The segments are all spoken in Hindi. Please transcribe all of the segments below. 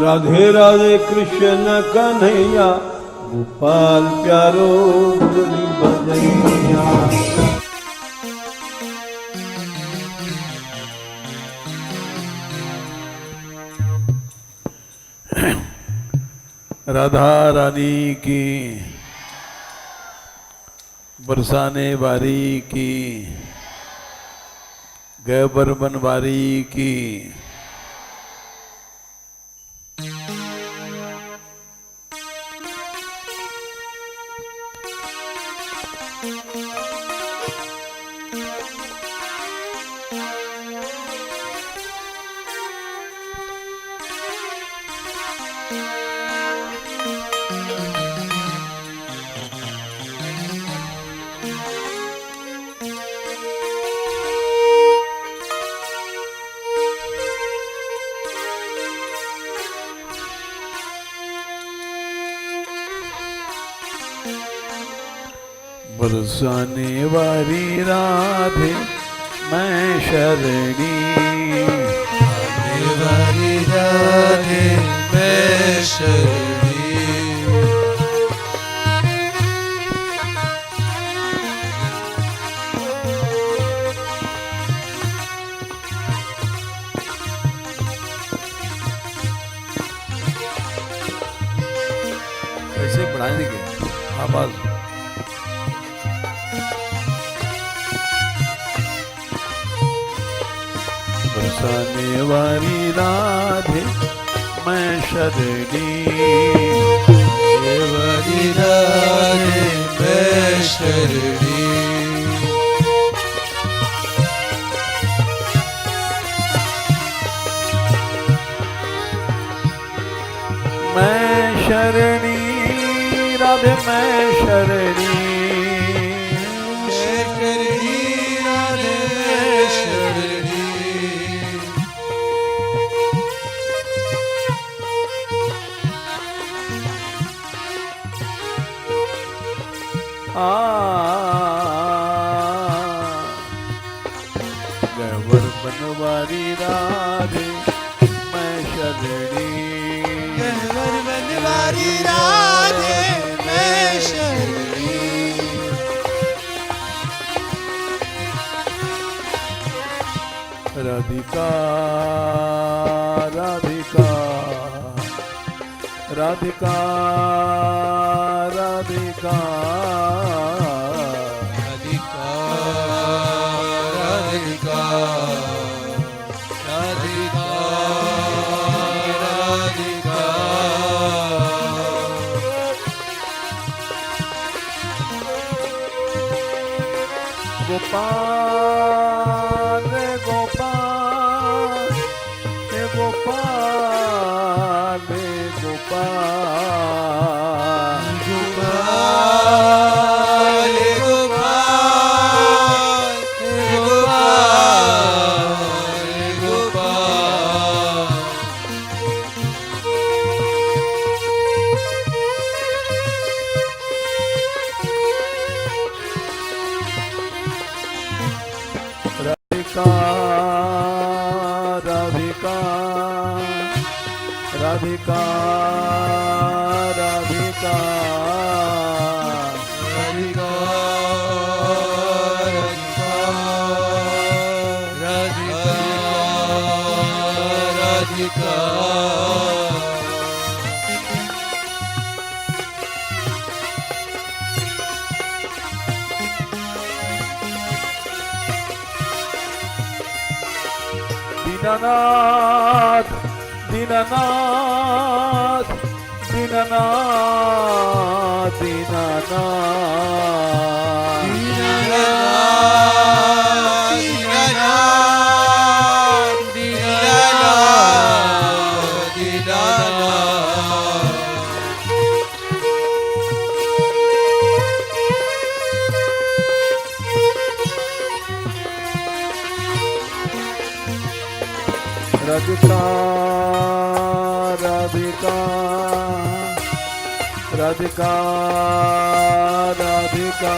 राधे राधे कृष्ण कन्हैया गोपाल प्यारो मुरली बजैया। राधा रानी की, बरसाने वारी की, गैबर बनवारी की। बरसाने वाली राधे मैं शरणी, राधे वाली राधे मैं शरणी। ऐसे बढ़ा देंगे आवाज। बरसाने वाली राधे मैं शरणी, राधे वाली राधे मैं शरणी। मैं शरणी राधे मैं शरणी, शरणी राधे मैं शरणी। गैबर बनवारी राधे मैं शरणी, गैबर बनवारी राधे मैं शरणी। राधिका राधिका राधिका राधिका राधिका राधिका राधिका गोपाल गोपाल हे गोपाल हे गोपाल गोपाल गोपाल गोपाल। राधिका राधिका राधिका राधिका राधिका राधिका राधिका। दीनानाथ दीनानाथ दीनानाथ दीनानाथ राधिका राधिका राधिका राधिका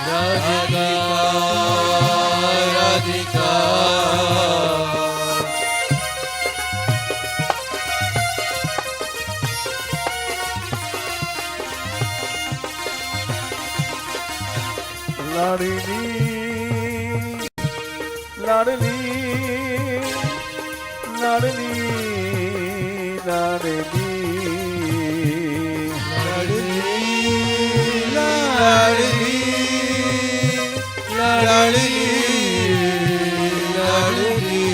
राधिका राधिका लाडली लाडली लाडली लाडली लाडली लाडली लाडली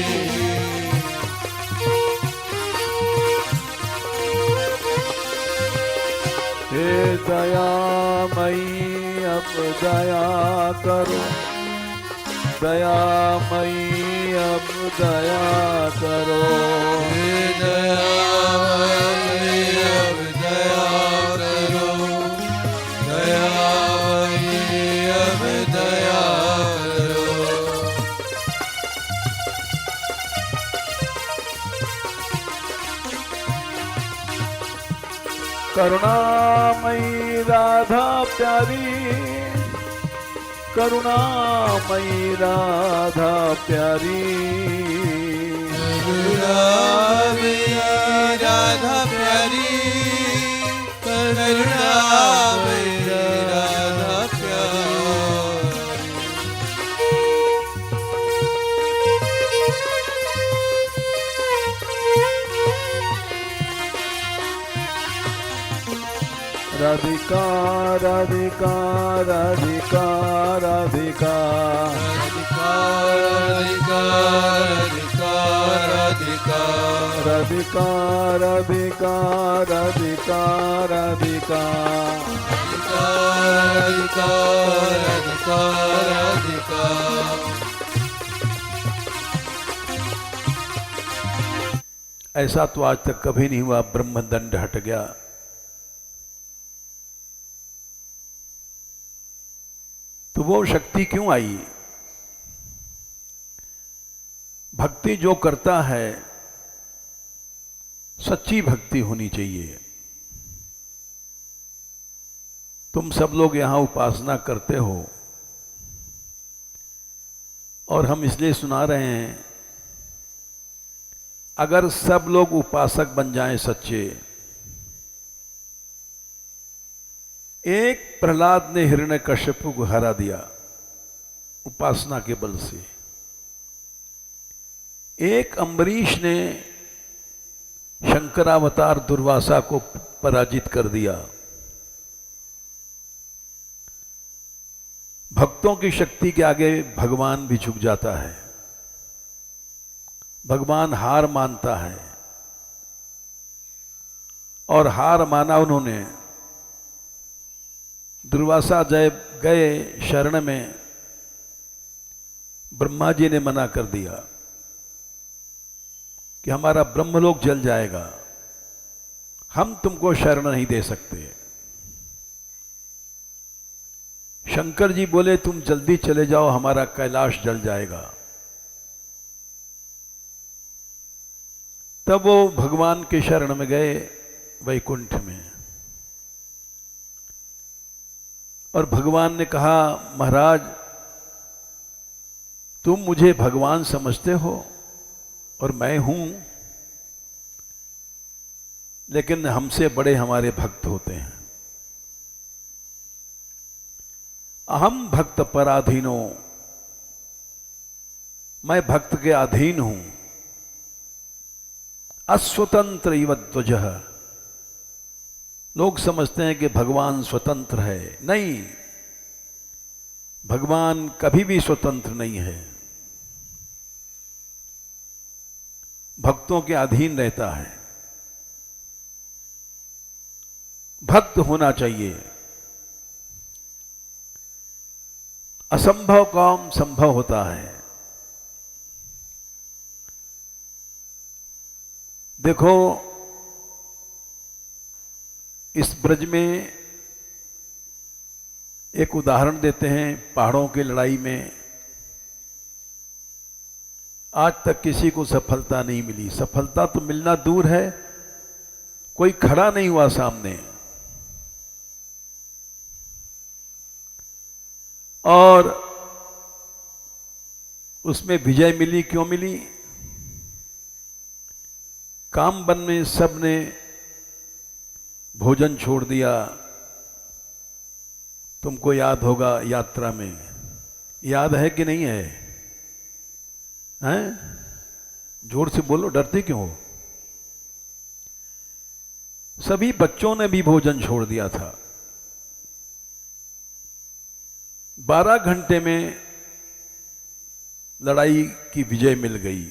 हे दयामयी अब दया करो दयामयी अब दया करो हे दयामयी अब दया करो दयामयी अब दया करो करुणामयी राधा प्यारी करुणामयी राधा प्यारी करुणामयी राधा प्यारी करुणामयी राधा प्यारी राधिका राधिका राधिका राधिका राधिका राधिका राधिका राधिका राधिका राधिका राधिका राधिका राधिका राधिका ऐसा तो आज तक कभी नहीं हुआ। ब्रह्मदंड हट गया। तो वो शक्ति क्यों आई? भक्ति जो करता है सच्ची भक्ति होनी चाहिए। तुम सब लोग यहां उपासना करते हो और हम इसलिए सुना रहे हैं, अगर सब लोग उपासक बन जाएं सच्चे। एक प्रहलाद ने हिरण्यकश्यप को हरा दिया उपासना के बल से। एक अम्बरीश ने शंकरावतार दुर्वासा को पराजित कर दिया। भक्तों की शक्ति के आगे भगवान भी झुक जाता है। भगवान हार मानता है और हार माना उन्होंने। दुर्वासा जब गए शरण में, ब्रह्मा जी ने मना कर दिया कि हमारा ब्रह्मलोक जल जाएगा, हम तुमको शरण नहीं दे सकते। शंकर जी बोले तुम जल्दी चले जाओ, हमारा कैलाश जल जाएगा। तब वो भगवान के शरण में गए वैकुंठ में, और भगवान ने कहा महाराज तुम मुझे भगवान समझते हो और मैं हूं, लेकिन हमसे बड़े हमारे भक्त होते हैं। अहम भक्त पराधीनो, मैं भक्त के अधीन हूं। अस्वतंत्र इव ध्वजः, लोग समझते हैं कि भगवान स्वतंत्र है। नहीं, भगवान कभी भी स्वतंत्र नहीं है, भक्तों के अधीन रहता है। भक्त होना चाहिए। असंभव काम संभव होता है। देखो इस ब्रज में एक उदाहरण देते हैं। पहाड़ों की लड़ाई में आज तक किसी को सफलता नहीं मिली। सफलता तो मिलना दूर है, कोई खड़ा नहीं हुआ सामने। और उसमें विजय मिली। क्यों मिली? काम बन में सबने भोजन छोड़ दिया। तुमको याद होगा यात्रा में, याद है कि नहीं है? हैं? जोर से बोलो, डरते क्यों हो? सभी बच्चों ने भी भोजन छोड़ दिया था। 12 घंटे में लड़ाई की विजय मिल गई।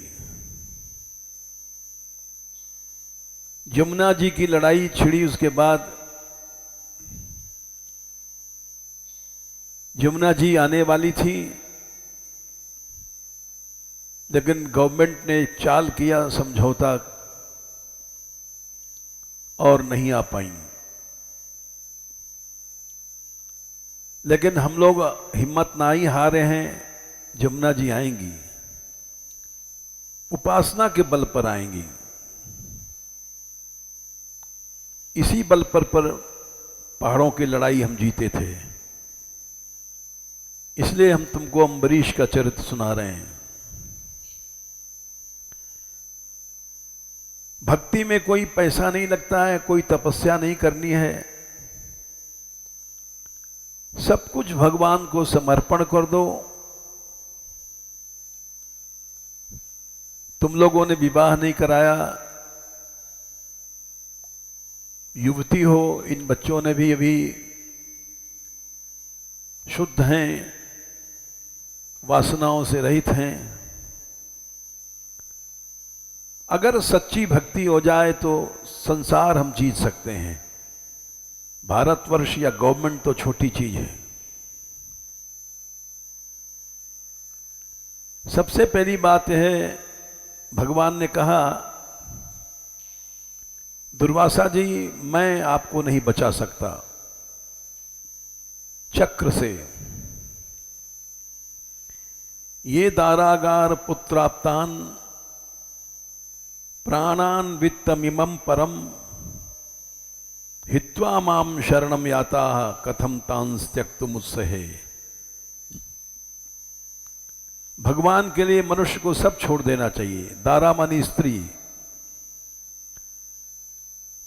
यमुना जी की लड़ाई छिड़ी, उसके बाद यमुना जी आने वाली थी, लेकिन गवर्नमेंट ने चाल किया समझौता और नहीं आ पाई। लेकिन हम लोग हिम्मत ना ही हारे हैं, यमुना जी आएंगी, उपासना के बल पर आएंगी। इसी बल पर पहाड़ों की लड़ाई हम जीते थे। इसलिए हम तुमको अम्बरीश का चरित्र सुना रहे हैं। भक्ति में कोई पैसा नहीं लगता है, कोई तपस्या नहीं करनी है। सब कुछ भगवान को समर्पण कर दो। तुम लोगों ने विवाह नहीं कराया, युवती हो, इन बच्चों ने भी अभी शुद्ध हैं, वासनाओं से रहित हैं। अगर सच्ची भक्ति हो जाए तो संसार हम जीत सकते हैं। भारतवर्ष या गवर्नमेंट तो छोटी चीज है। सबसे पहली बात है, भगवान ने कहा, दुर्वासा जी मैं आपको नहीं बचा सकता चक्र से। ये दारागार पुत्राप्तान प्राणान वित्तमिमं परम हित्वा माम शरणम याता कथम तांस त्यक्तुमुत्सहे। भगवान के लिए मनुष्य को सब छोड़ देना चाहिए। दारा मानी स्त्री,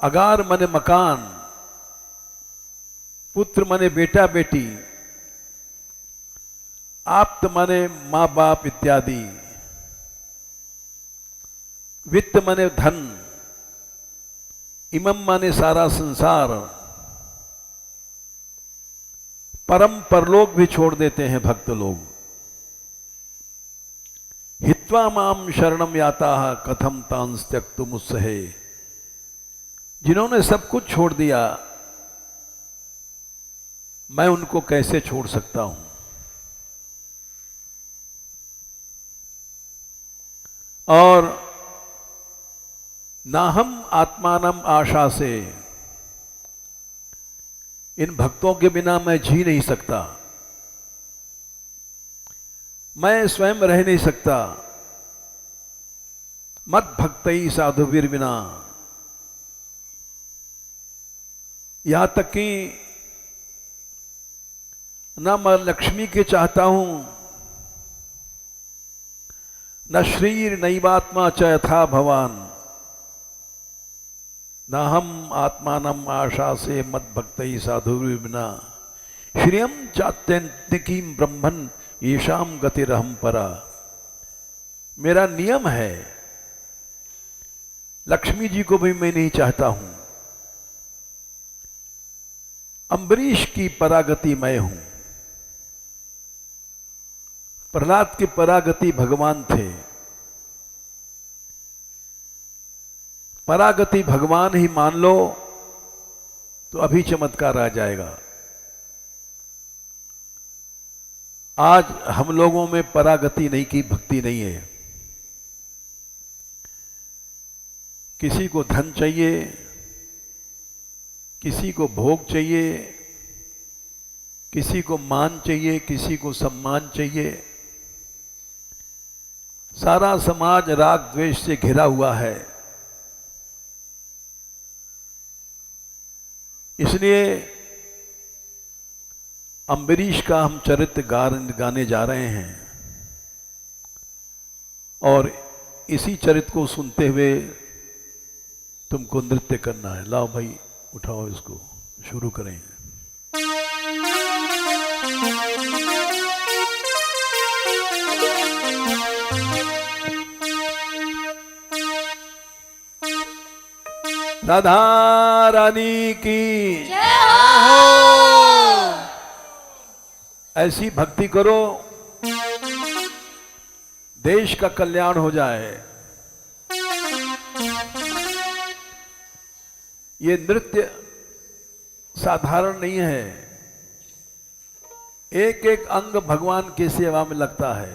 अगार माने मकान, पुत्र माने बेटा बेटी, आप्त माने मां बाप इत्यादि, वित्त माने धन, इमम माने सारा संसार, परम परलोक भी छोड़ देते हैं भक्त लोग। हित्वा माम शरणम याता कथम तांस त्यक्तुमुत्सहे। जिन्होंने सब कुछ छोड़ दिया, मैं उनको कैसे छोड़ सकता हूं? और ना हम आत्मानम आशा से, इन भक्तों के बिना मैं जी नहीं सकता, मैं स्वयं रह नहीं सकता। मत भक्तई साधुवीर बिना। यहां तक कि न मैं लक्ष्मी के चाहता हूं, न श्रीर नैवात्मा च यथा भवान, न हम आत्मानम आशा से मत भक्तई साधु बिना। श्रियम चात्यंतिकीम ब्रह्मन येषाम गतिरहम परा। मेरा नियम है, लक्ष्मी जी को भी मैं नहीं चाहता हूं। अम्बरीश की परागति मैं हूं। प्रहलाद की परागति भगवान थे। परागति भगवान ही मान लो तो अभी चमत्कार आ जाएगा। आज हम लोगों में परागति नहीं की, भक्ति नहीं है। किसी को धन चाहिए, किसी को भोग चाहिए, किसी को मान चाहिए, किसी को सम्मान चाहिए। सारा समाज राग द्वेष से घिरा हुआ है। इसलिए अम्बरीश का हम चरित्र गाने जा रहे हैं। और इसी चरित्र को सुनते हुए तुमको नृत्य करना है। लाओ भाई, उठाओ इसको, शुरू करें। राधा रानी की ऐसी भक्ति करो, देश का कल्याण हो जाए। ये नृत्य साधारण नहीं है, एक एक अंग भगवान की सेवा में लगता है।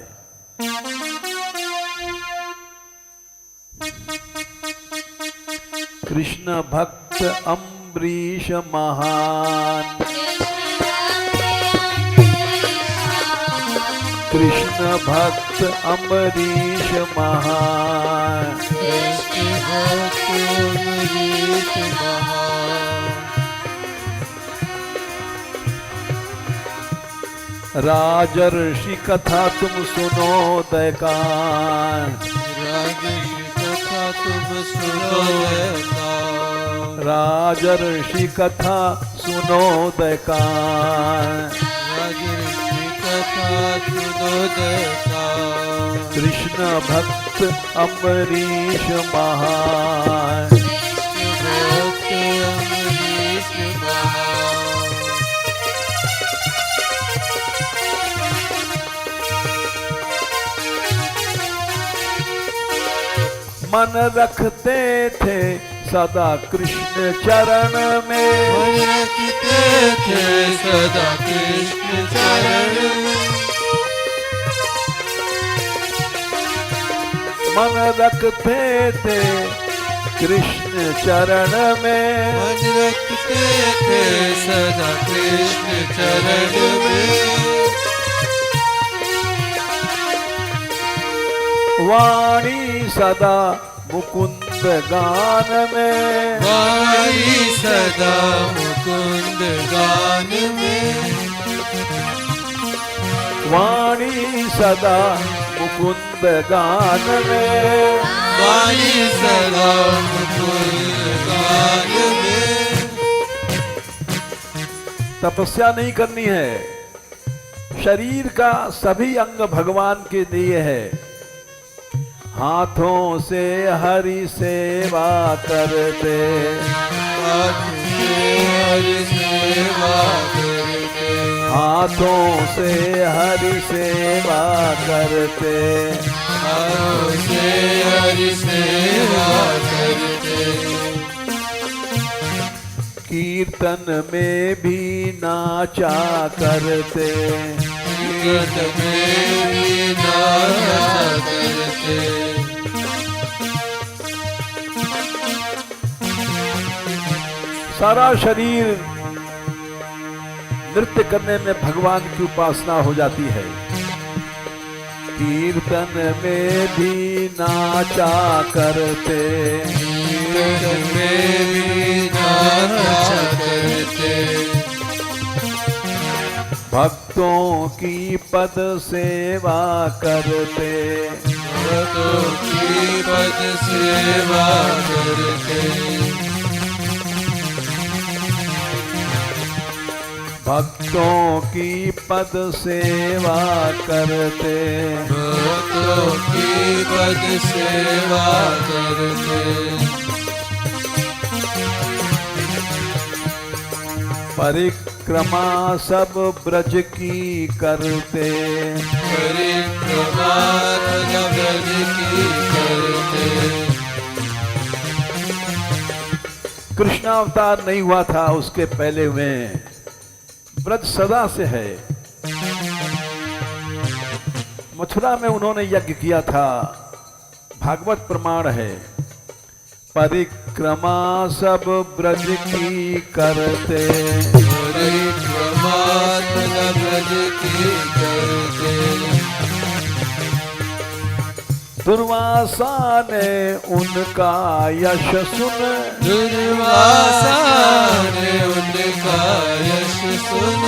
कृष्ण भक्त अम्बरीश महान, कृष्ण भक्त अम्बरीश महान, राजर्षि कथा तुम सुनो दैकान, राजर्षि कथा तुम सुनो दैकान, राजर्षि कथा सुनो दैकान, राजर्षि कथा सुनो दैकान, कृष्ण भक्त अम्बरीश महान, भक्त अम्बरीश महान, मन रखते थे सदा कृष्ण चरण में, मन रखते थे सदा कृष्ण चरण में, मन रखते थे कृष्ण चरण में, मन रखते थे सदा कृष्ण चरण में, वाणी सदा मुकुंद गान में, वाणी सदा मुकुंद गान में, वाणी सदा मुकुंद गान में, वाणी सदा मुकुंद गान में। तपस्या नहीं करनी है, शरीर का सभी अंग भगवान के दिए है। हाथों से हरि सेवा करते, हाथों से हरि सेवा करते, हाथों से हरि सेवा करते, हाथों से हरि सेवा करते, कीर्तन में भी नाचा करते, कीर्तन में भी नाचा करते, सारा शरीर नृत्य करने में भगवान की उपासना हो जाती है। कीर्तन में भी नाचा करते, कीर्तन में भी नाचा करते, भक्तों की पद सेवा करते, भक्तों की पद सेवा करते, भक्तों की पद सेवा करते, भक्तों की पद सेवा करते, परिक्रमा सब ब्रज की करते, परिक्रमा ब्रज की करते, कृष्णावतार नहीं हुआ था, उसके पहले में ब्रज सदा से है। मथुरा में उन्होंने यज्ञ किया था, भागवत प्रमाण है। परिक्रमा सब ब्रज की करते, परिक्रमा सब ब्रज की करते, दुर्वासा ने उनका यश सुन, दुर्वासा ने उनका यश सुन,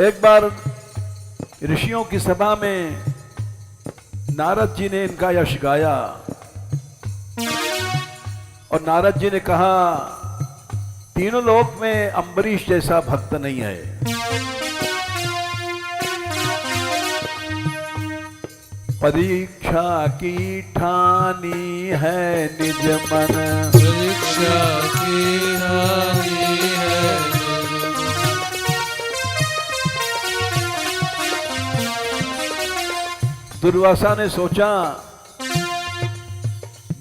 एक बार ऋषियों की सभा में नारद जी ने इनका यश गाया और नारद जी ने कहा, तीनों लोक में अम्बरीश जैसा भक्त नहीं है। परीक्षा की ठानी है निज मन, परीक्षा की हानि है। दुर्वासा ने सोचा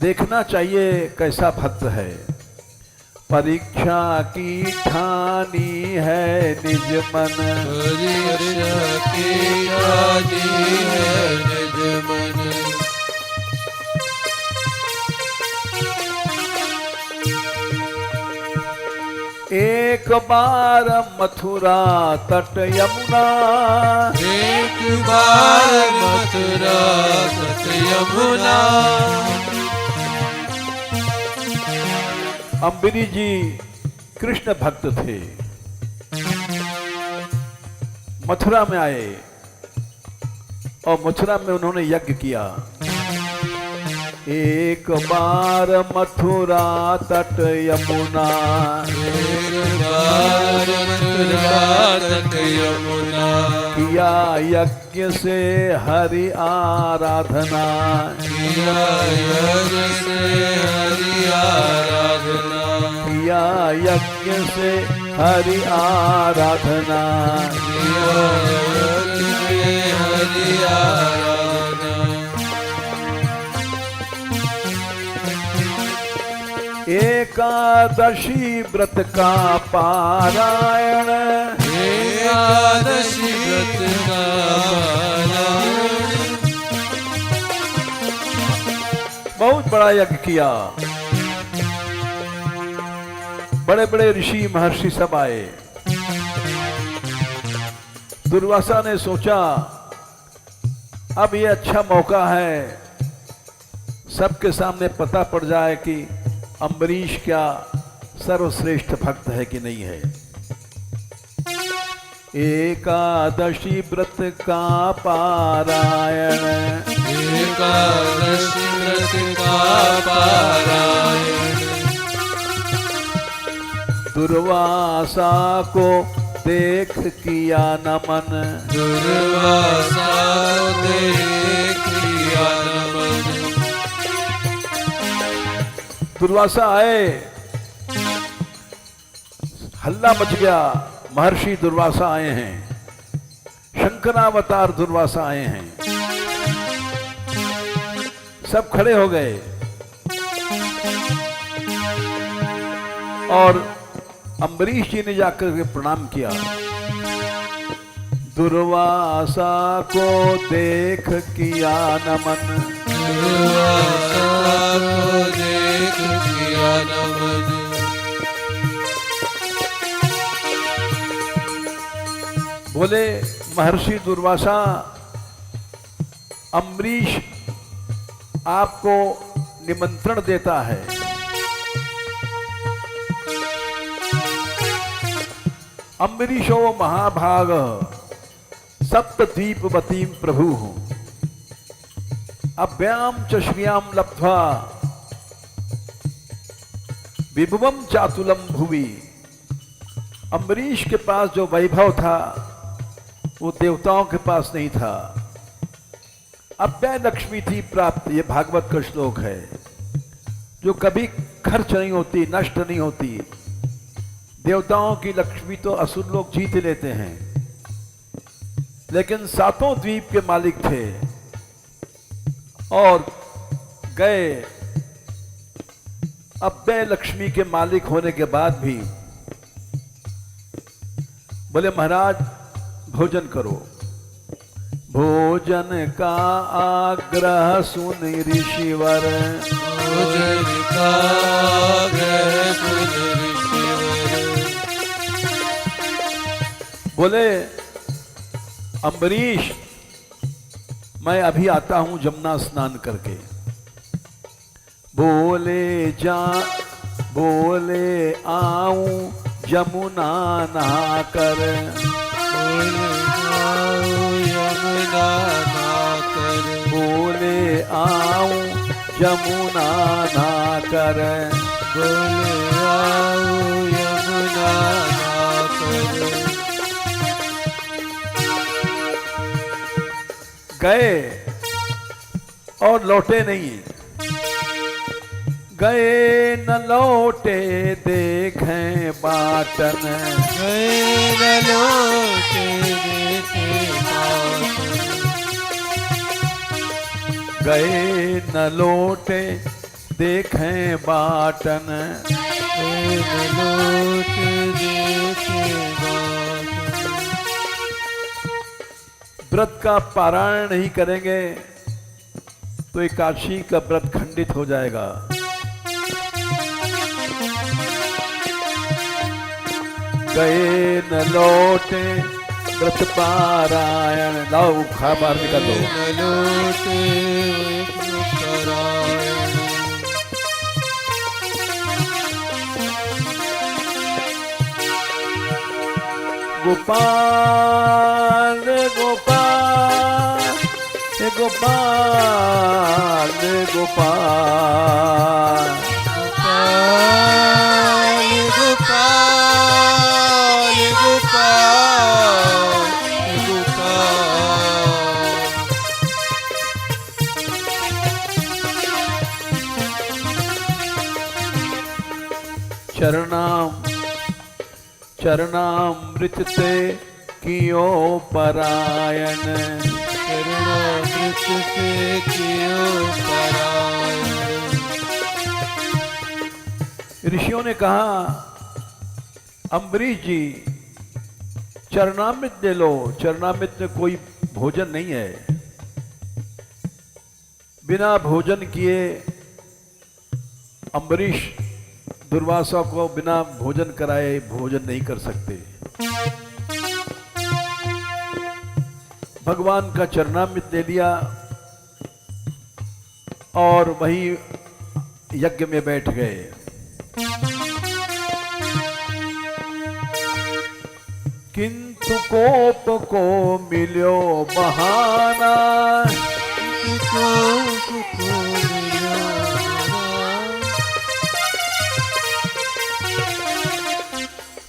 देखना चाहिए कैसा भक्त है। परीक्षा की ठानी है निज मन, परीक्षा की हानि है निज मन। एक बार मथुरा तट यमुना, एक बार मथुरा तट यमुना। अम्बरीश जी कृष्ण भक्त थे। मथुरा में आए और मथुरा में उन्होंने यज्ञ किया। एक बार मथुरा तट यमुना, एक बार मथुरा तट यमुना। किया यज्ञ से हरि आराधना, किया यज्ञ से हरि आराधना। किया यज्ञ से हरि आराधना। किया यज्ञ से हरि आराधना। एकादशी व्रत का पारायण, एकादशी व्रत का पारायण। बहुत बड़ा यज्ञ किया। बड़े बड़े ऋषि महर्षि सब आए। दुर्वासा ने सोचा अब ये अच्छा मौका है, सबके सामने पता पड़ जाए कि अम्बरीश क्या सर्वश्रेष्ठ भक्त है कि नहीं है। एकादशी व्रत का पारायण, एकादशी व्रत का पारायण। दुर्वासा को देख किया नमन, दुर्वासा देख किया नमन। दुर्वासा आए, हल्ला मच गया। महर्षि दुर्वासा आए हैं, शंकरावतार दुर्वासा आए हैं। सब खड़े हो गए और अम्बरीश जी ने जाकर के प्रणाम किया। दुर्वासा को देख किया नमन, दुर्वासा को देख किया नमन। बोले महर्षि दुर्वासा, अम्बरीश आपको निमंत्रण देता है। अम्बरीशो महाभाग सप्तद्वीपवतीं प्रभु, अभ्याम च श्रियाम लब्ध्वा विभुवम चातुलम भुवि। अम्बरीश के पास जो वैभव था वो देवताओं के पास नहीं था। अव्यय लक्ष्मी थी प्राप्त, ये भागवत का श्लोक है, जो कभी खर्च नहीं होती, नष्ट नहीं होती। देवताओं की लक्ष्मी तो असुर लोग जीत लेते हैं, लेकिन सातों द्वीप के मालिक थे और गए। अव्यय लक्ष्मी के मालिक होने के बाद भी बोले महाराज भोजन करो। भोजन का आग्रह सुन ऋषिवर, भोजन का आग्रह सुन ऋषिवर। बोले अम्बरीश मैं अभी आता हूं जमुना स्नान करके। बोले आऊं जमुना नहा कर, बोले आऊं जमुना ना कर। बोले आओ यमुना नाकर। गए और लौटे नहीं, गए न लौटे देखें बाटन। गए न लौटे देखे बाटन। गए न लौटे देखें बाटन। गए न लौटे देखे बाटन। व्रत का पारायण नहीं करेंगे तो एकादशी का व्रत खंडित हो जाएगा। गए न लौटे व्रत पारायण। लाओ खा बाहर निकल दो। न लौटे परायण। गोपाल गोपाल हे गोपाल गोपाल। गोपाल गोपाल गोपाल गोपाल। चरणामृत से कियो परायण। चरणामृत से कियो परायण। ऋषियों ने कहा अम्बरीश जी चरणामृत ले लो। चरणामृत में कोई भोजन नहीं है, बिना भोजन किए अम्बरीश दुर्वासा को बिना भोजन कराए भोजन नहीं कर सकते। भगवान का चरणामृत ले लिया और वही यज्ञ में बैठ गए। किंतु कोप को मिलो बहाना।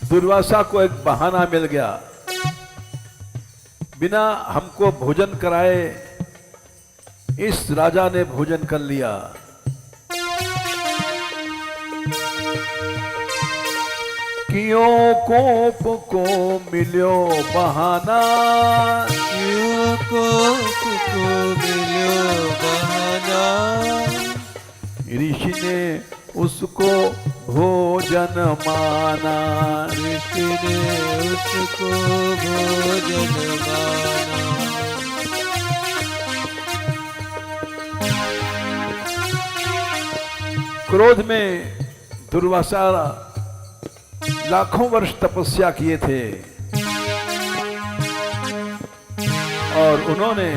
दुर्वासा को एक बहाना मिल गया, बिना हमको भोजन कराए इस राजा ने भोजन कर लिया। कियो कोप को मिलो बहाना। कियो कोप को मिलो बहाना। ऋषि ने उसको भोजन माना। ऋषि ने उसको भोजन माना। क्रोध में दुर्वासा लाखों वर्ष तपस्या किए थे और उन्होंने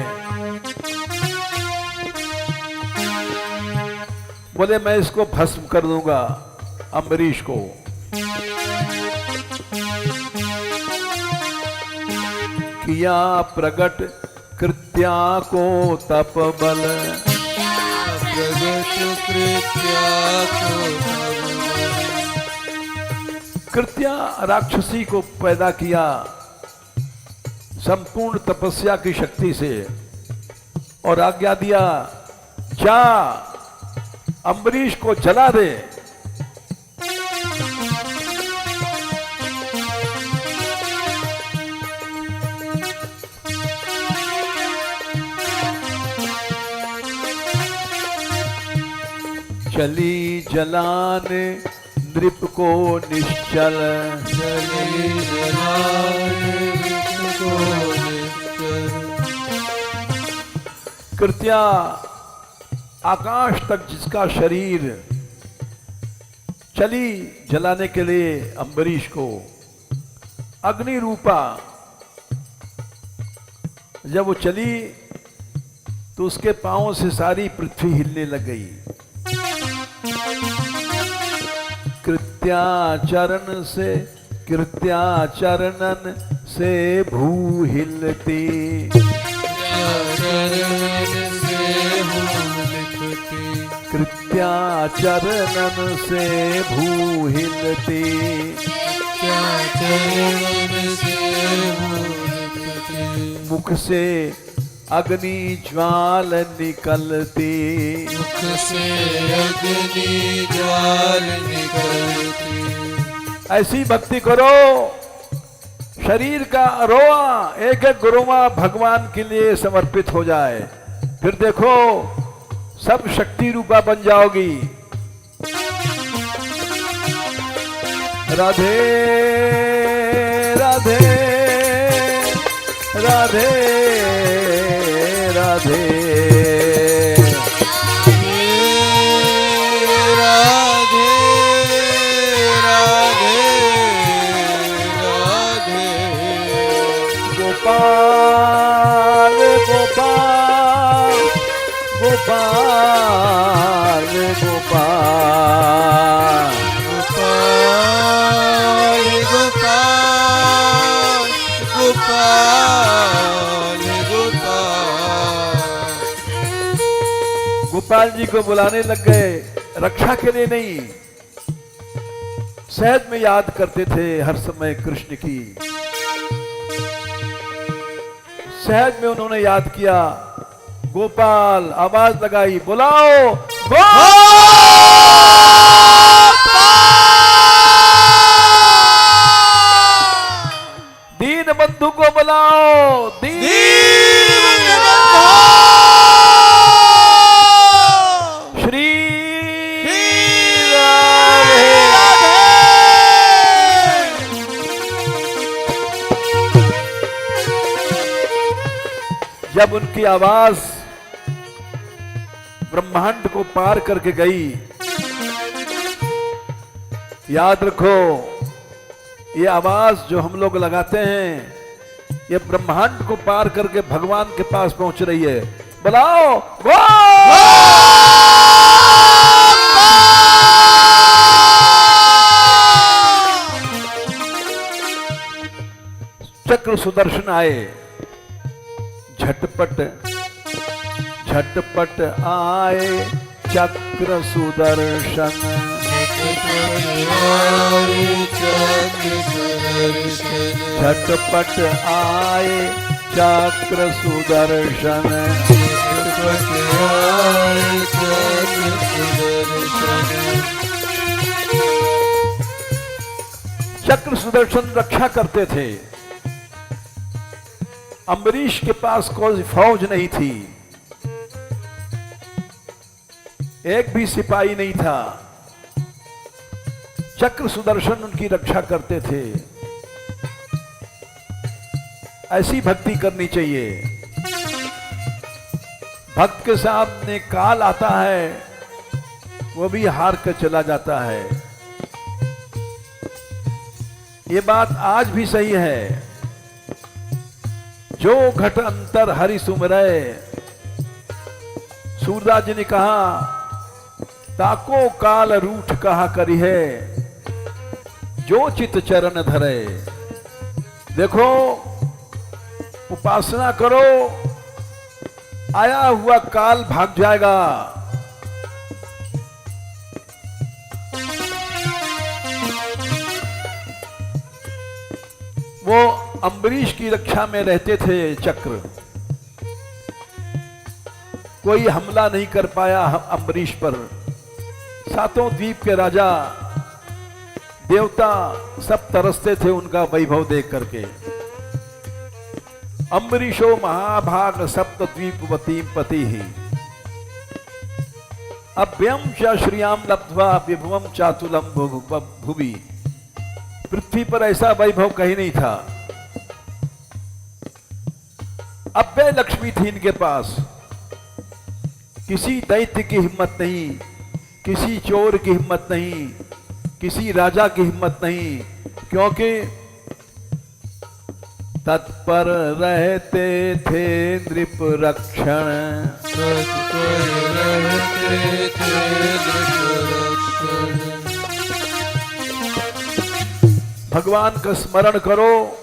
बोले मैं इसको भस्म कर दूंगा अम्बरीश को। किया प्रगट कृत्या को तप बल। प्रगट कृत्या को कृत्या राक्षसी को पैदा किया संपूर्ण तपस्या की शक्ति से और आज्ञा दिया जा अम्बरीश को जला दे। चली जलाने नृप को निश्चल। चली जलाने नृप को निश्चल। कृत्या आकाश तक जिसका शरीर चली जलाने के लिए अम्बरीश को अग्नि रूपा। जब वो चली तो उसके पांवों से सारी पृथ्वी हिलने लग गई। कृत्याचरण से कृत्याचरणन से भू हिलती। चरण से भू लिखती। नित्या चरणन से भूहिलते, क्या चरण से भूलते, मुख से अग्नि ज्वाल निकलती, मुख से अग्नि ज्वाल निकलती। ऐसी भक्ति करो शरीर का रोआ एक एक रोआ भगवान के लिए समर्पित हो जाए, फिर देखो सब शक्ति रूपा बन जाओगी। राधे राधे राधे राधे राधे राधे राधे। गोपाल गोपाल गोपाल गोपाल गोपाल गोपाल गोपाल। गोपाल जी को बुलाने लग गए, रक्षा के लिए नहीं, सहज में याद करते थे हर समय कृष्ण की। सहज में उन्होंने याद किया, गोपाल आवाज लगाई, बुलाओ दीन बंधु को बुलाओ, दीन श्री जब उनकी आवाज ब्रह्मांड को पार करके गई, याद रखो ये आवाज जो हम लोग लगाते हैं ये ब्रह्मांड को पार करके भगवान के पास पहुंच रही है। बुलाओ चक्र सुदर्शन आए, झटपट झटपट आए चक्र सुदर्शन, झटपट आए चक्र सुदर्शन, चक्र सुदर्शन रक्षा करते थे। अम्बरीश के पास कोई फौज नहीं थी, एक भी सिपाही नहीं था, चक्र सुदर्शन उनकी रक्षा करते थे। ऐसी भक्ति करनी चाहिए। भक्त के सामने काल आता है वो भी हार कर चला जाता है। ये बात आज भी सही है। जो घट अंतर हरि सुमरय, सूरदास जी ने कहा ताको काल रूठ कहा करी है, जो चित चरण धरे। देखो उपासना करो, आया हुआ काल भाग जाएगा। वो अम्बरीश की रक्षा में रहते थे चक्र, कोई हमला नहीं कर पाया अम्बरीश पर। सातों द्वीप के राजा देवता सब तरसते थे उनका वैभव देख करके। अम्बरीशो महाभाग सप्त द्वीपवती पति ही, अभ्यम च श्रियाम लब्ध्वा विभवम चातुलम भुवि। पृथ्वी पर ऐसा वैभव कहीं नहीं था। अव्यय लक्ष्मी थी इनके पास, किसी दैत्य की हिम्मत नहीं, किसी चोर की हिम्मत नहीं, किसी राजा की हिम्मत नहीं, क्योंकि तत्पर रहते थे नृप रक्षण। भगवान का स्मरण करो,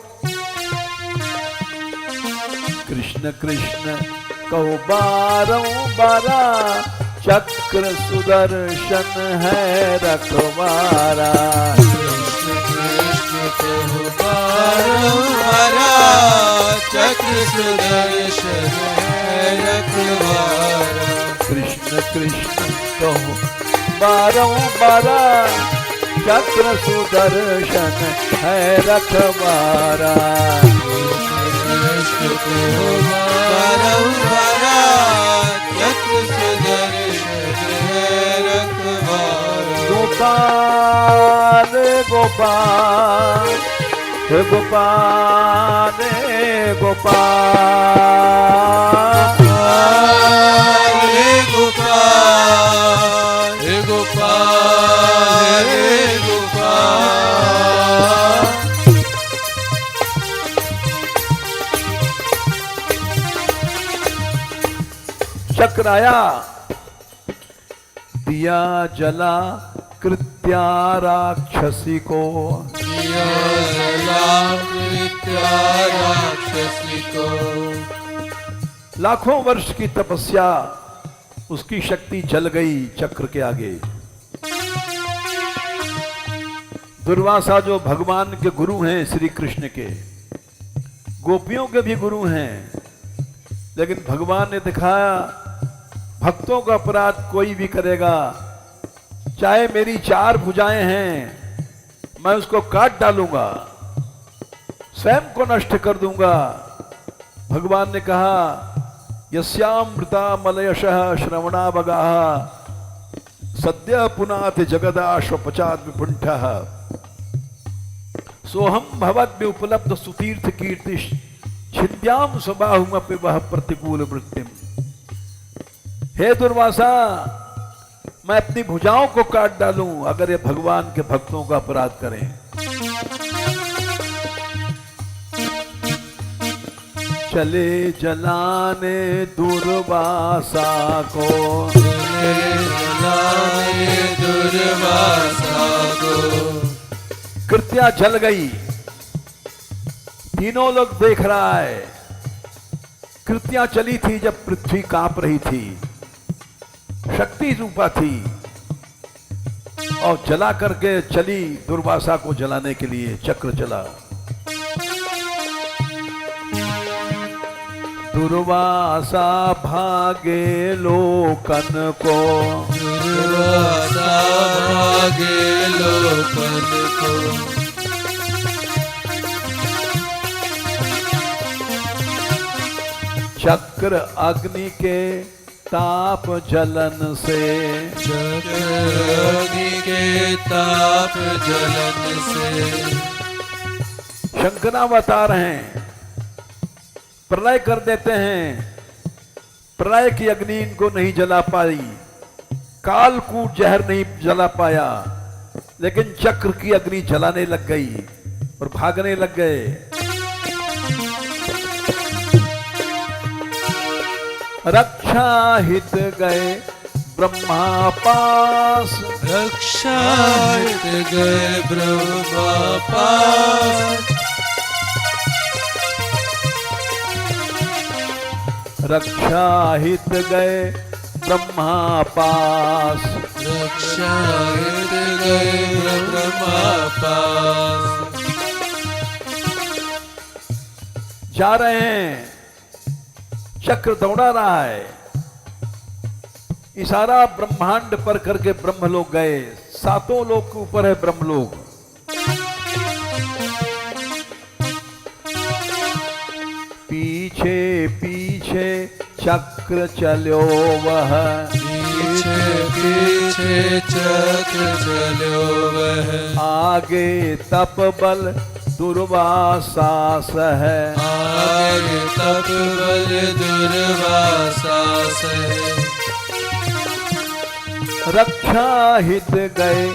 कृष्ण कृष्ण कहो बारंबारा, चक्र सुदर्शन है रखवारा। हमारा चक्र सुदर्शन है रखवारा। कृष्ण कृष्ण कहो बारंबारा, चक्र सुदर्शन है रखवारा। कृष्ण कहो बारंबारा, चक्र सुदर्शन है रखवारा। गोपाल गोपाल हे गोपाल हे गोपाल, हे गोपाल हे गोपाल हे गोपाल। चक्र आया, दिया जला कृत्या राक्षसी को। राक्षसी को लाखों वर्ष की तपस्या, उसकी शक्ति जल गई चक्र के आगे। दुर्वासा जो भगवान के गुरु हैं, श्री कृष्ण के, गोपियों के भी गुरु हैं, लेकिन भगवान ने दिखाया भक्तों का अपराध कोई भी करेगा, चाहे मेरी 4 भुजाएं हैं, मैं उसको काट डालूंगा, स्वयं को नष्ट कर दूंगा। भगवान ने कहा यस्यामृता मलयशः श्रवणावगाः सद्य पुनाति जगदाश्वपचाद विपुंठः सोहम भवद्भि उपलब्ध सुतीर्थ कीर्ति छिद्याम स्वबाहुमपि वह प्रतिकूल वृत्तिम। हे दुर्वासा, मैं अपनी भुजाओं को काट डालूं अगर ये भगवान के भक्तों का अपराध करें। चले जलाने दुर्वासा को, जलाने दुर्वासा को। कृत्या जल गई, तीनों लोग देख रहा है। कृत्या चली थी जब पृथ्वी कांप रही थी, शक्ति रूपा थी, और जला करके चली दुर्वासा को जलाने के लिए। चक्र चला, दुर्वासा भागे लोकन को, दुर्वासा भागे लोकन को। चक्र अग्नि के ताप जलन से, चक्र अग्नि के ताप जलन से। शंकरावतार हैं, प्रलय कर देते हैं, प्रलय की अग्नि इनको नहीं जला पाई, कालकूट जहर नहीं जला पाया, लेकिन चक्र की अग्नि जलाने लग गई और भागने लग गए। रक्षा हित गए ब्रह्मा पास, रक्षा हित गए ब्रह्मा पास। रक्षा हित गए ब्रह्मा पास, रक्षा हित गए ब्रह्मा पास। जा रहे हैं, चक्र दौड़ा रहा है, इशारा ब्रह्मांड पर करके ब्रह्मलोक गए। 7 लोक के ऊपर है ब्रह्मलोक। पीछे पीछे चक्र चलो वह, पीछे पीछे चक्र चलो वह। आगे तप बल दुर्वासास है, आगे तप बल दुर्वासास है। रक्षा हित गए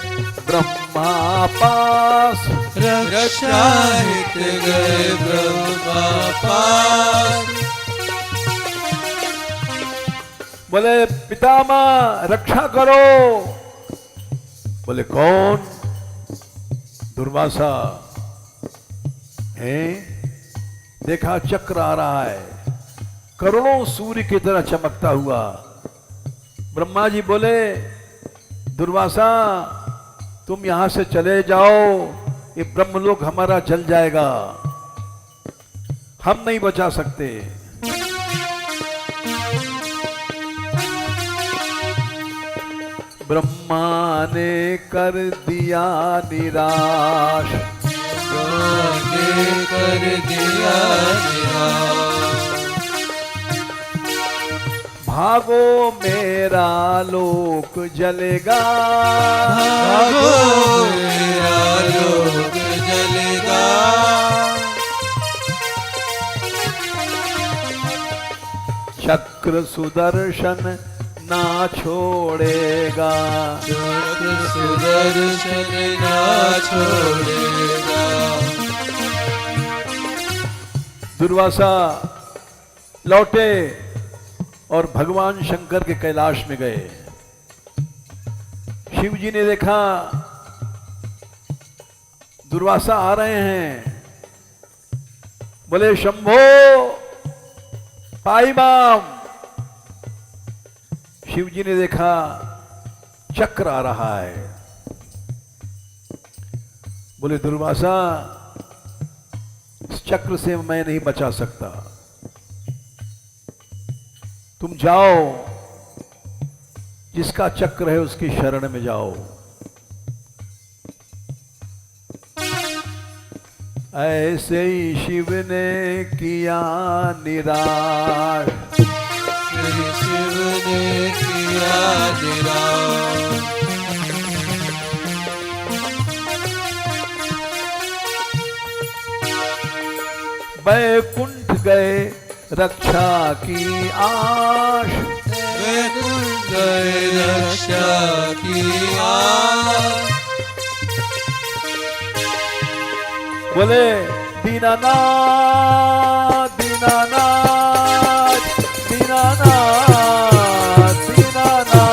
ब्रह्मा पास, रक्षा हित गए ब्रह्मा पास। बोले पितामह रक्षा करो। बोले कौन? दुर्वासा है। देखा चक्र आ रहा है, करोड़ों सूर्य की तरह चमकता हुआ, ब्रह्मा जी बोले दुर्वासा तुम यहां से चले जाओ, ये ब्रह्मलोक हमारा जल जाएगा, हम नहीं बचा सकते। ब्रह्मा ने कर दिया निराश, ने कर दिया निराश। भागो मेरा लोक जलेगा, भागो मेरा लोक जलेगा। चक्र सुदर्शन ना छोड़ेगा, चक्र सुदर्शन ना छोड़ेगा। दुर्वासा लौटे और भगवान शंकर के कैलाश में गए। शिव जी ने देखा दुर्वासा आ रहे हैं, बोले शंभो पाई बाम। शिव जी ने देखा चक्र आ रहा है, बोले दुर्वासा इस चक्र से मैं नहीं बचा सकता, तुम जाओ, जिसका चक्र है उसकी शरण में जाओ। ऐसे ही शिव ने किया निराश, शिव ने किया निराश। बैकुंठ गए रक्षा की आश, वैकुंठ गए रक्षा की आश। बोले दीनानाथ दीनानाथ दीनानाथ दीनानाथ।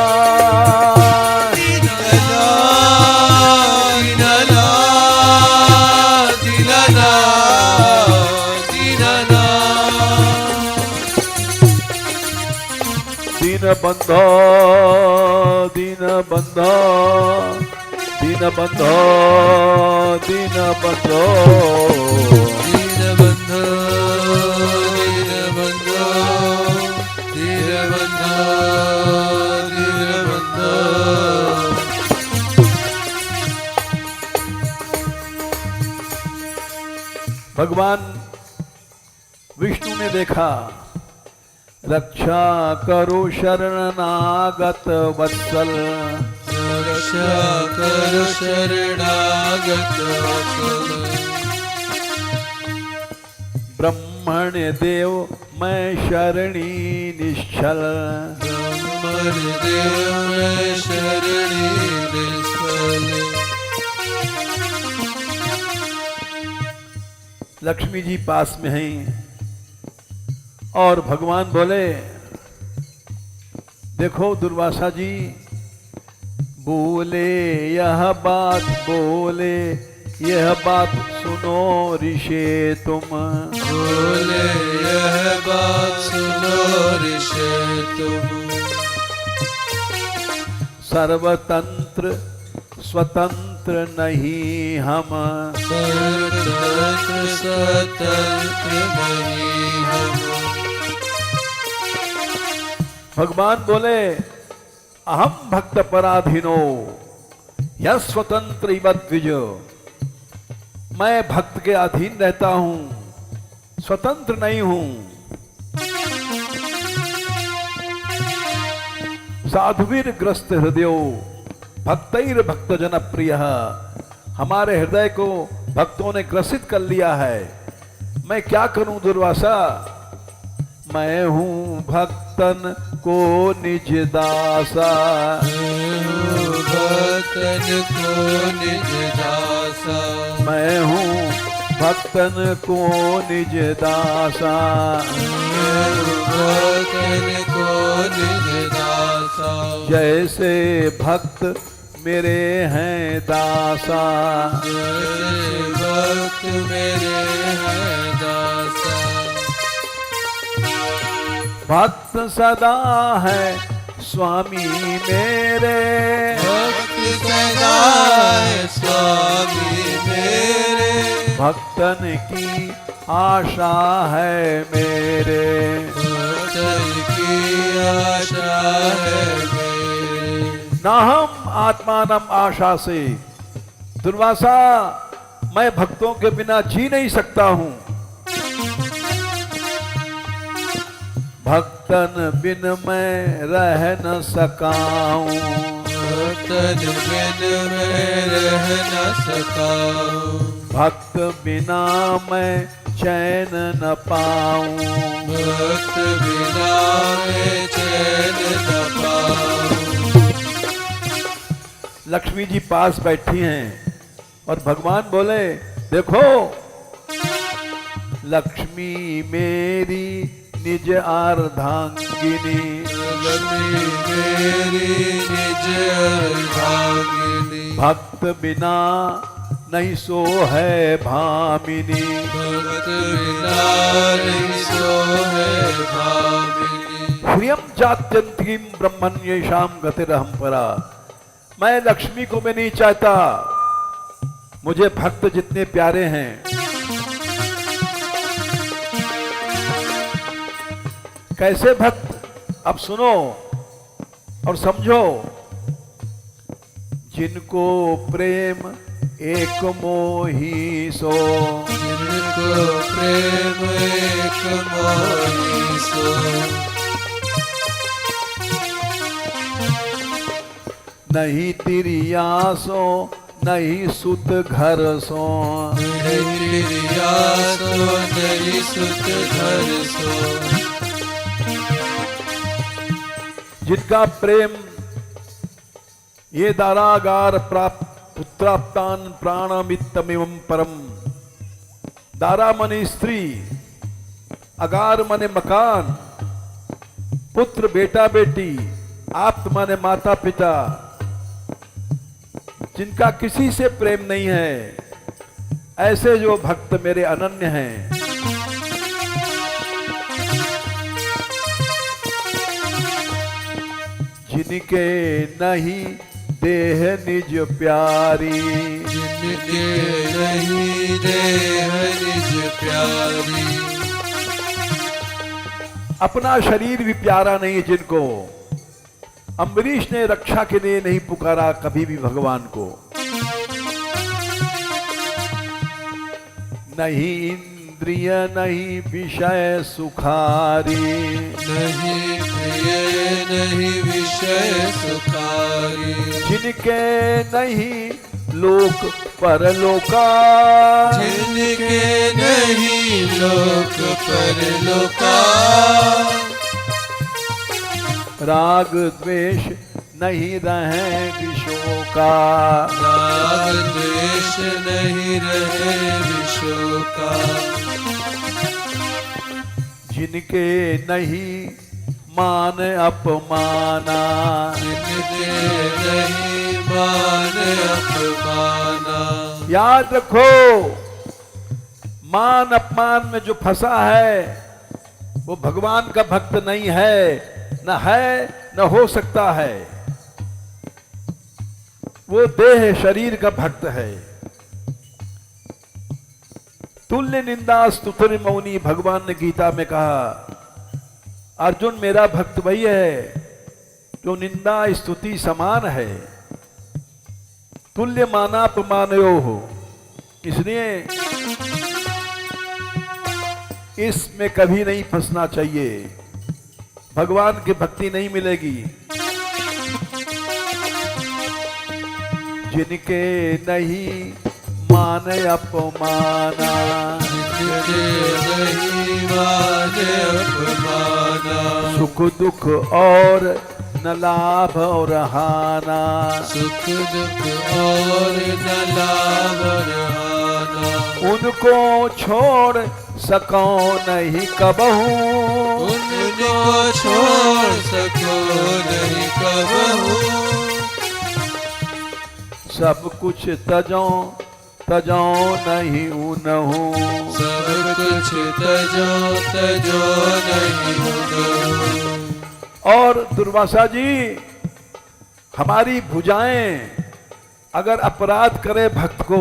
बंधो दीन बंधो दीन बंधो दीन बंधो दीन बंधो दीन बंधो दीन बंधो दीन बंधो। भगवान विष्णु ने देखा रक्षा करो शरणागत वत्सल, रक्षा करो शरणागत वत्सल। ब्रह्मण्य देव मैं शरणी निश्चल, ब्रह्मण्य देव मैं शरणी निश्चल। लक्ष्मी जी पास में हैं और भगवान बोले देखो दुर्वासा जी बोले यह बात, बोले यह बात सुनो ऋषे तुम, बोले यह बात सुनो ऋषे तुम। सर्वतंत्र स्वतंत्र नहीं हम, सर्वतंत्र स्वतंत्र नहीं हम। भगवान बोले अहम भक्त पराधीनो यह स्वतंत्र इव द्विज, मैं भक्त के अधीन रहता हूं, स्वतंत्र नहीं हूं। साधुवीर ग्रस्त हृदयो भक्तैर भक्त जन प्रिय, हमारे हृदय को भक्तों ने ग्रसित कर लिया है। मैं क्या करूं दुर्वासा, मैं हूं भक्तन को निज दासा, भक्तन को निज दासा। मैं हूं भक्तन को निज दासा, भक्तन को निज दासा। जैसे भक्त मेरे हैं दासा, जैसे भक्त मेरे हैं दासा। भक्त सदा है स्वामी मेरे, भक्त सदाए स्वामी मेरे, भक्तन की आशा है मेरे, भक्तन की आशा है मेरे। नाहम आत्मानम आशा से। दुर्वासा, मैं भक्तों के बिना जी नहीं सकता हूं। भक्तन बिन मैं रह न सकाऊं, भक्तन बिन मैं रह न सकाऊं, भक्त बिना मैं चैन न पाऊं, भक्त बिना मैं चैन न पाऊं। लक्ष्मी जी पास बैठी हैं और भगवान बोले, देखो लक्ष्मी मेरी निज अर्धांगिनी, लक्ष्मी मेरी निज अर्धांगिनी, भक्त बिना नहीं सो है भामिनी, भक्त बिना नहीं सो है भामिनी। श्रियम चात्यंतिम ब्रह्मन येषाम गतिरहम परा। मैं लक्ष्मी को मैं नहीं चाहता, मुझे भक्त जितने प्यारे हैं, कैसे भक्त, अब सुनो और समझो। जिनको प्रेम एक मोही सो, जिनको प्रेम एक मोही सो, नहीं तिरिया सो नहीं सुत घर सो, नहीं तिरिया सो नहीं सुत घर सो। जिनका प्रेम ये दारागार प्राप्त पुत्राप्तान प्राणमित्तमिवं परम। दारा मने स्त्री, अगार मने मकान, पुत्र बेटा बेटी, आप्त माने माता पिता, जिनका किसी से प्रेम नहीं है, ऐसे जो भक्त मेरे अनन्य हैं, जिनके नहीं देह निज प्यारी, जिनके नहीं देह निज प्यारी। अपना शरीर भी प्यारा नहीं जिनको। अम्बरीश ने रक्षा के लिए नहीं पुकारा कभी भी भगवान को। नहीं इंद्रिय नहीं विषय सुखारी, नहीं प्रिय नहीं विषय सुखारी। जिनके नहीं लोक परलोका, जिनके नहीं लोक परलोका। राग द्वेष नहीं रहे विषों का, राग द्वेष नहीं रहे विषों का। जिनके नहीं मान अपमाना, जिनके नहीं मान अपमाना। याद रखो मान अपमान में जो फंसा है वो भगवान का भक्त नहीं है, न है न हो सकता है। वो देह शरीर का भक्त है। तुल्य निंदा स्तुति मौनी, भगवान ने गीता में कहा अर्जुन मेरा भक्त वही है जो निंदा स्तुति समान है। तुल्य मानापमानयो हो। इसलिए इसमें कभी नहीं फंसना चाहिए। भगवान की भक्ति नहीं मिलेगी। जिनके नहीं मान अपमाना, जिनके नहीं मान अपमाना। सुख दुख और न लाभ और हाना, सुख दुख और न लाभ और हाना। उनको छोड़ सको नहीं कबहू, उनको छोड़ सको नहीं कबहू। सब कुछ तजो तजो नहीं उनहू, सब कुछ तजो तजो नहीं उनहू। और दुर्वासा जी, हमारी भुजाएं अगर अपराध करे भक्त को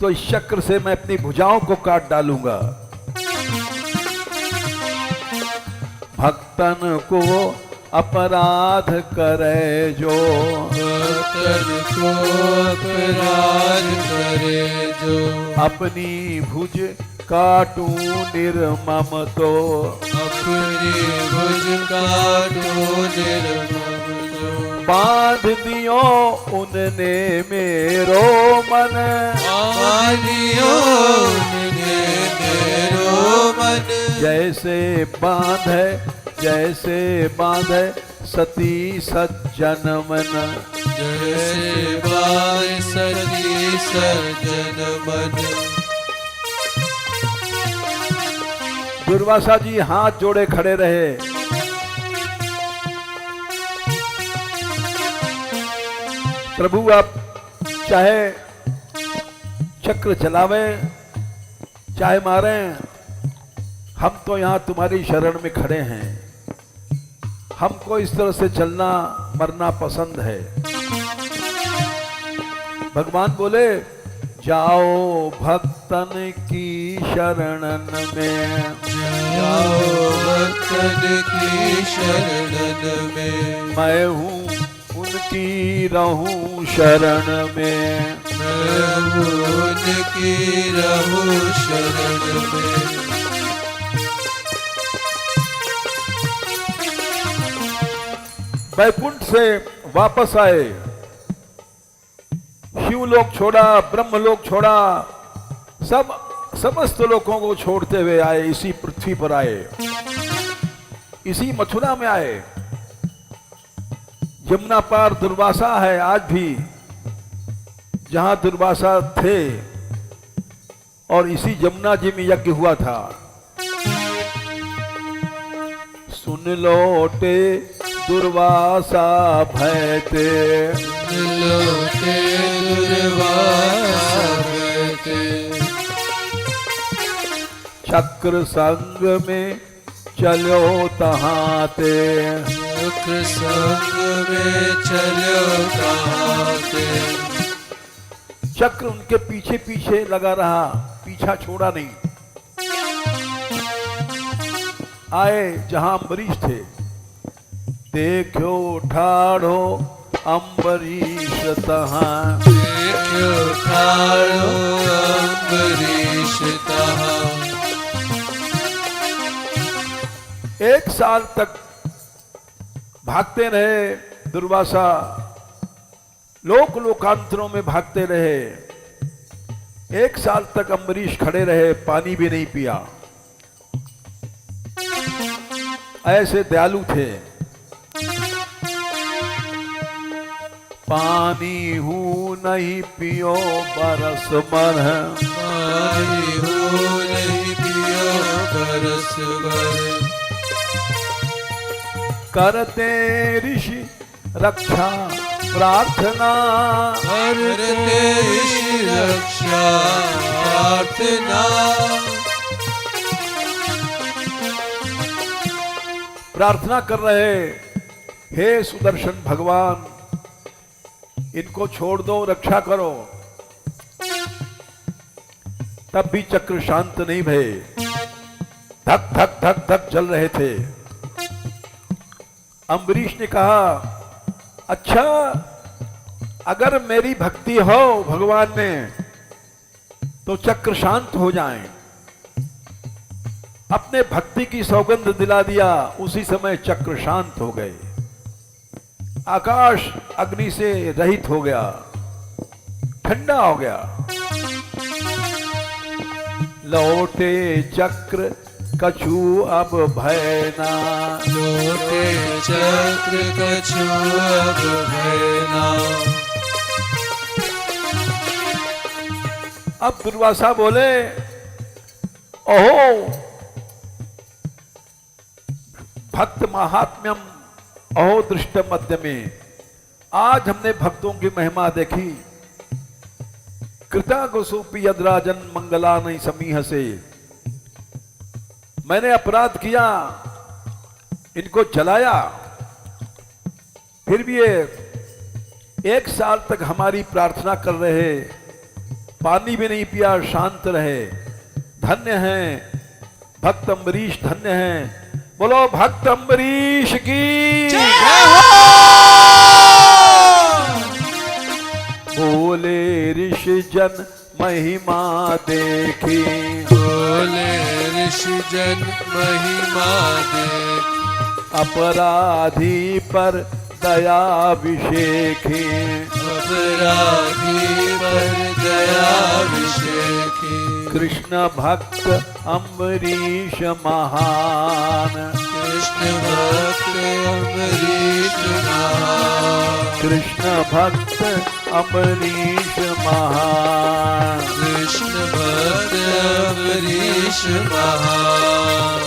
तो इस चक्र से मैं अपनी भुजाओं को काट डालूंगा। भक्तन को अपराध करे जो, भक्तन को अपराध करे जो, अपनी भुज काटू निर्मम तो, अपनी भुज काटो निर्मम जो, बांध दियो उनने मेरो मन, बांधियो उनने मेरो मन, जैसे बांधे सती सज्जन मन, जैसे बांधे सती सज्जन मन। दुर्वासा जी हाथ जोड़े खड़े रहे। प्रभु आप चाहे चक्र चलावे चाहे मारे, हम तो यहां तुम्हारी शरण में खड़े हैं। हमको इस तरह से चलना मरना पसंद है। भगवान बोले, जाओ भक्तन की शरणन में, जाओ भक्तन की शरणन में, मैं हूँ उनकी रहूं शरण में, मैं उनकी रहूं शरण में। वैकुंठ से वापस आए, शिवलोक छोड़ा, ब्रह्मलोक छोड़ा, समस्त लोगों को छोड़ते हुए आए, इसी पृथ्वी पर आए, इसी मथुरा में आए। यमुना पार दुर्वासा है आज भी, जहां दुर्वासा थे, और इसी यमुना जी में यज्ञ हुआ था। सुन लौटे दुर्वासा भयते, लौटे दुर्वासा भयते, चक्र संग में चलो तहाते, चक्र संग में चलो तहाते। चक्र उनके पीछे पीछे लगा रहा, पीछा छोड़ा नहीं। आए जहां अम्बरीश थे, देखो ठाड़ो अम्बरीश तहां, देखो ठाड़ो अम्बरीश तहां। 1 साल तक भागते रहे दुर्वासा, लोकांतरों में भागते रहे। 1 साल तक अम्बरीश खड़े रहे, पानी भी नहीं पिया। ऐसे दयालु थे। पानी हूँ नहीं पियो बरस भर, पानी हूँ नहीं पियो बरस भर। करते ऋषि रक्षा प्रार्थना, करते ऋषि रक्षा प्रार्थना। प्रार्थना कर रहे, हे सुदर्शन भगवान, इनको छोड़ दो, रक्षा करो। तब भी चक्र शांत नहीं भये, धक धक धक धक चल रहे थे। अम्बरीश ने कहा, अच्छा अगर मेरी भक्ति हो भगवान में तो चक्र शांत हो जाएं। अपने भक्ति की सौगंध दिला दिया, उसी समय चक्र शांत हो गए। आकाश अग्नि से रहित हो गया, ठंडा हो गया। लौटे चक्र कछु अब भयना, लौटे चक्र कछु अब भयना। अब दुर्वासा बोले, ओहो भक्त महात्म्यम अहो दृष्ट मध्य में, आज हमने भक्तों की महिमा देखी। कृता गोसोपी यदराजन मंगला नहीं समीह से, मैंने अपराध किया, इनको जलाया, फिर भी ये 1 साल तक हमारी प्रार्थना कर रहे, पानी भी नहीं पिया, शांत रहे। धन्य हैं भक्त अम्बरीश, धन्य हैं। बोलो भक्त अम्बरीश की जय हो। बोले ऋषि जन महिमा देखी, बोले ऋषि जन महिमा देख, अपराधी पर दयाभिषेकी, अपराधी पर दयाभिषेकी, कृष्ण भक्त अम्बरीश महान, कृष्ण भक्त अम्बरीश महान, कृष्ण भक्त अम्बरीश महान। कृष्ण भक्त अम्बरीश महान।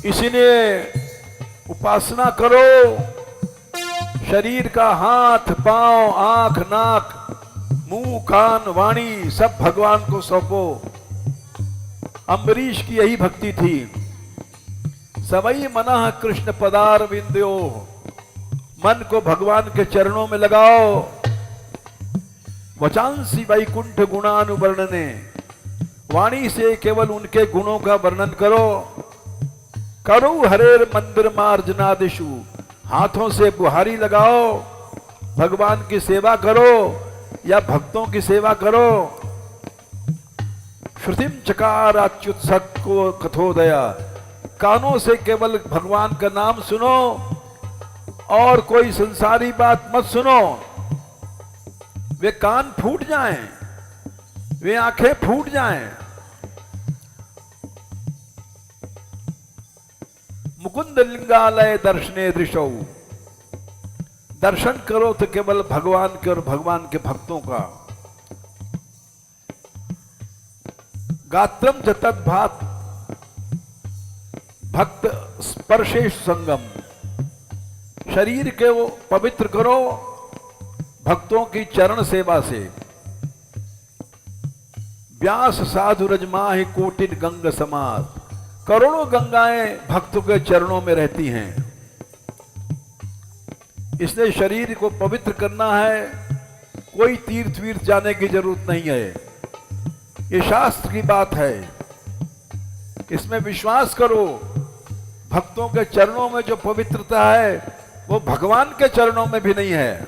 इसलिए उपासना करो, शरीर का हाथ पांव आंख नाक मुंह कान वाणी सब भगवान को सौंपो। अम्बरीश की यही भक्ति थी। सबई मनः कृष्ण पदार विंद्यो, मन को भगवान के चरणों में लगाओ। वचांसी वैकुंठ गुणानुवर्णने, वाणी से केवल उनके गुणों का वर्णन करो। करो हरेर मंदिर मार्जनादिशु, हाथों से बुहारी लगाओ। भगवान की सेवा करो या भक्तों की सेवा करो। श्रुतिम चकार अच्युत को कथोदया, कानों से केवल भगवान का नाम सुनो और कोई संसारी बात मत सुनो। वे कान फूट जाएं, वे आंखें फूट जाएं। मुकुंद लिंगालय दर्शने दृशौ, दर्शन करो तो केवल भगवान के और भगवान के भक्तों का। गात्रम च तद्भात भक्त स्पर्शेश संगम, शरीर के वो पवित्र करो भक्तों की चरण सेवा से। व्यास साधु रजमाहि कोटिन गंग समाज, करोड़ों गंगाएं भक्तों के चरणों में रहती हैं। इसलिए शरीर को पवित्र करना है, कोई तीर्थ वीर्थ जाने की जरूरत नहीं है। ये शास्त्र की बात है, इसमें विश्वास करो। भक्तों के चरणों में जो पवित्रता है वो भगवान के चरणों में भी नहीं है।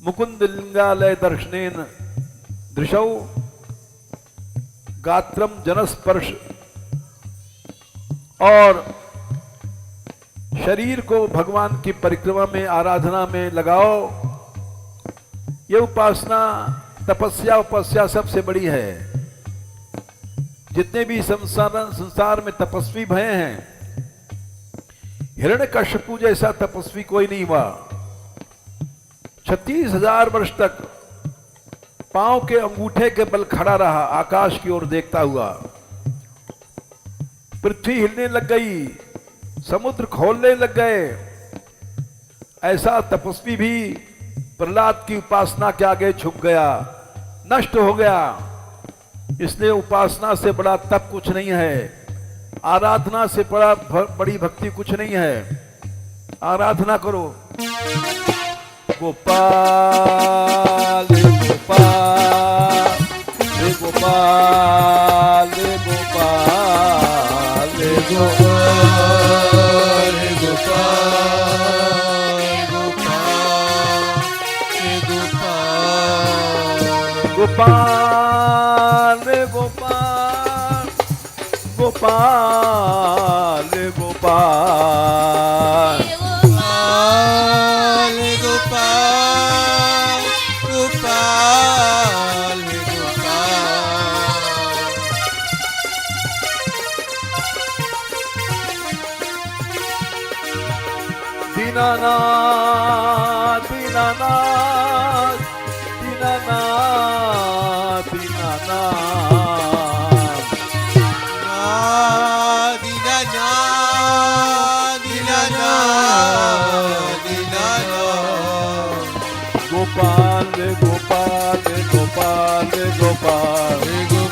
मुकुंद लिंगालय दर्शनेन दृशौ, गात्रम जनस्पर्श, और शरीर को भगवान की परिक्रमा में आराधना में लगाओ। ये उपासना तपस्या उपस्या सबसे बड़ी है। जितने भी संसार में तपस्वी भये हैं, हिरण्यकश्यपु जैसा तपस्वी कोई नहीं हुआ। 36,000 वर्ष तक पांव के अंगूठे के बल खड़ा रहा, आकाश की ओर देखता हुआ। पृथ्वी हिलने लग गई, समुद्र खोलने लग गए। ऐसा तपस्वी भी प्रहलाद की उपासना के आगे झुक गया, नष्ट हो गया। इसलिए उपासना से बड़ा तप कुछ नहीं है, आराधना से बड़ी भक्ति कुछ नहीं है। आराधना करो। गोपाल गोपाल गोपाल गोपाल गोपाल गोपाल गोपाल गोपाल गोपाल गोपाल गोपाल दीनानाथ दीनानाथ दीनानाथ दीनानाथ। गोपाल गोपाल गोपाल गोपाल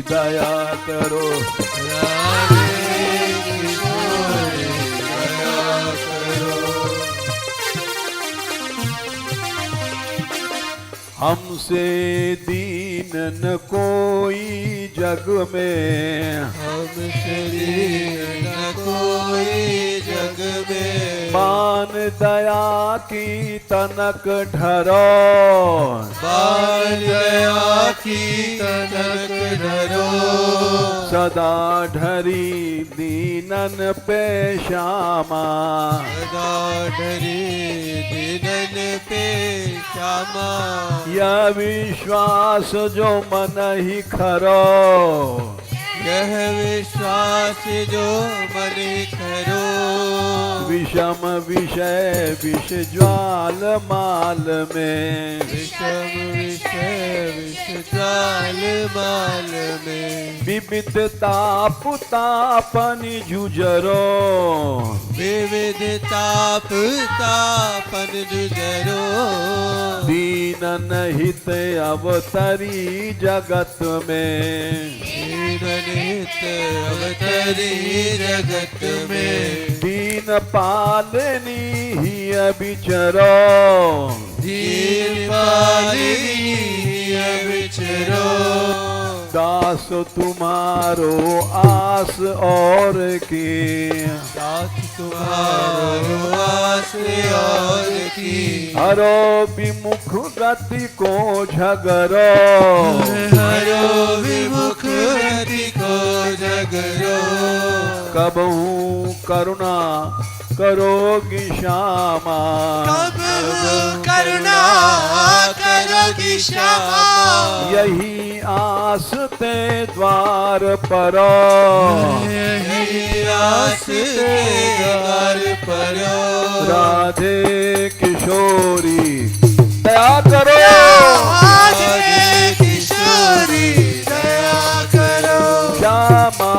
दया करो। राधे किशोरी दया करो। हमसे दीन न कोई जग में, हमसे दीन न कोई जग में। मान दया की तनक ढरो, बाल दया की तनक धरो। सदा ढरी दीनन पे श्यामा, सदा ढरी दीनन पे श्यामा। यह विश्वास जो मन ही खरो, यह विश्वास जो मन करो। विषम विषय विष ज्वाल माल में, विषम विषय विष जाल माल में। विविध ताप तापन जुजरो, विविध ताप तापन जुजरो। दीनन हित अवतरी जगत में, नित अवतरी जगत में। दीन पालनी ही बिचरो, दीन पालिनी विचरो। दास तुम्हारो आस और की, साथ तुम्हारो आस और की। हरो विमुख गति को झगरो, हरो विमुख गति को झगरो। कबहू करुणा करोगी श्यामा, कब करुणा करोगी श्यामा। यही आस ते द्वार परो, यही आस द्वार परो। राधे किशोरी दया करो। राधे किशोरी दया करो। श्यामा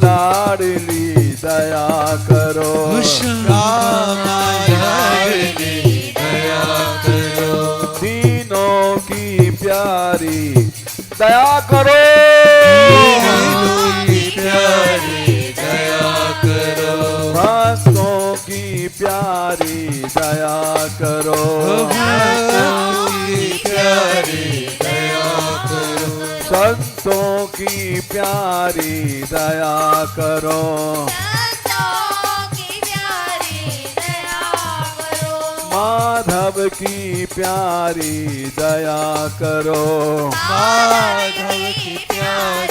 लाडली दया करो। श्यामा लाडली दया करो। दीनों की प्यारी दया करो। दीनों की प्यारी दया करो। भक्तों की प्यारी दया करो। भक्तों की प्यारी दया करो। संतों की प्यारी दया करो। माधव की प्यारी दया करो। माधव की प्यारी